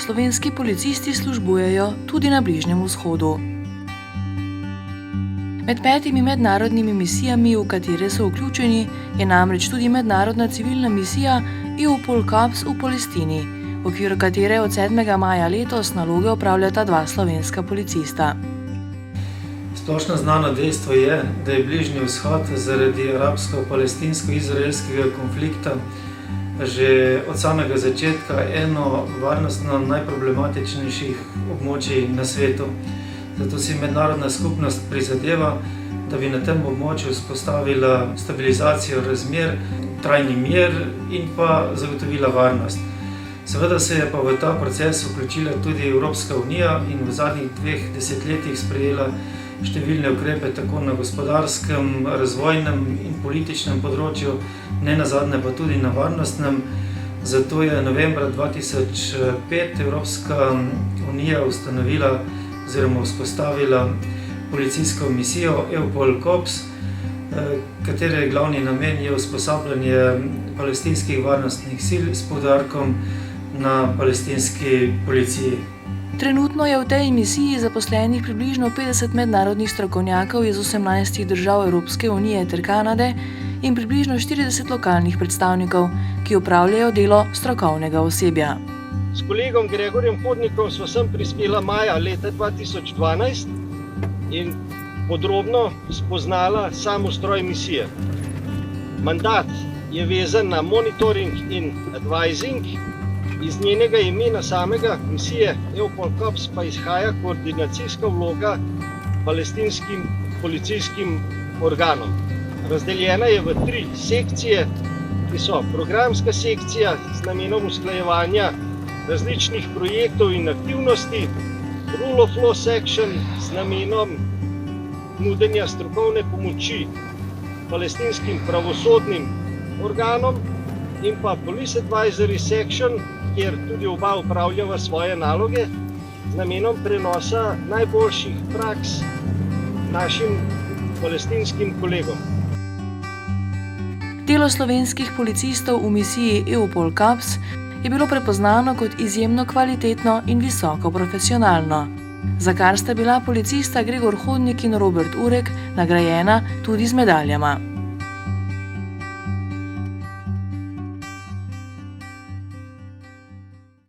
slovenski policisti službujejo tudi na Bližnjem vzhodu. Med 5 mednarodnimi misijami, v katere so vključeni, je namreč tudi mednarodna civilna misija EUPOL COPS v Palestini, v okviru katere od 7. maja letos naloge opravljata 2 slovenska policista. Splošno znano dejstvo je, da je Bližnji vzhod zaradi arabsko-palestinsko-izraelskega konflikta že od samega začetka eno varnostno najproblematičnejših območij na svetu. Zato si mednarodna skupnost prizadeva, da bi na tem območju vzpostavila stabilizacijo razmer, trajni mir in pa zagotovila varnost. Seveda se je pa v ta proces vključila tudi Evropska unija in v zadnjih 2 desetletjih sprejela številne ukrepe tako na gospodarskem, razvojnem in političnem področju, ne nazadnje pa tudi na varnostnem. Zato je novembra 2005 Evropska unija ustanovila oziroma vzpostavila policijsko misijo EUPOL COPS, katere glavni namen je usposabljanje palestinskih varnostnih sil s poudarkom na palestinski policiji. Trenutno je v tej misiji zaposlenih približno 50 mednarodnih strokovnjakov iz 18 držav Evropske unije ter Kanade in približno 40 lokalnih predstavnikov, ki opravljajo delo strokovnega osebja. S kolegom Gregorjem Hodnikom sva sem prispela maja leta 2012 in podrobno spoznala sam ustroj misije. Mandat je vezan na monitoring in advising. Iz njenega imena samega misije EUPOL COPS pa izhaja koordinacijska vloga palestinskim policijskim organom. Razdeljena je v 3 sekcije, ki so programska sekcija z namenom usklajevanja različnih projektov in aktivnosti, Rule of Law section z namenom nudenja strokovne pomoči palestinskim pravosodnim organom in pa Police Advisory section, kjer tudi oba upravljava svoje naloge z namenom prenosa najboljših praks našim palestinskim kolegom. Delo slovenskih policistov v misiji EUPOL COPS je bilo prepoznano kot izjemno kvalitetno in visoko profesionalno, za kar sta bila policista Gregor Hodnik in Robert Urek nagrajena tudi z medaljama.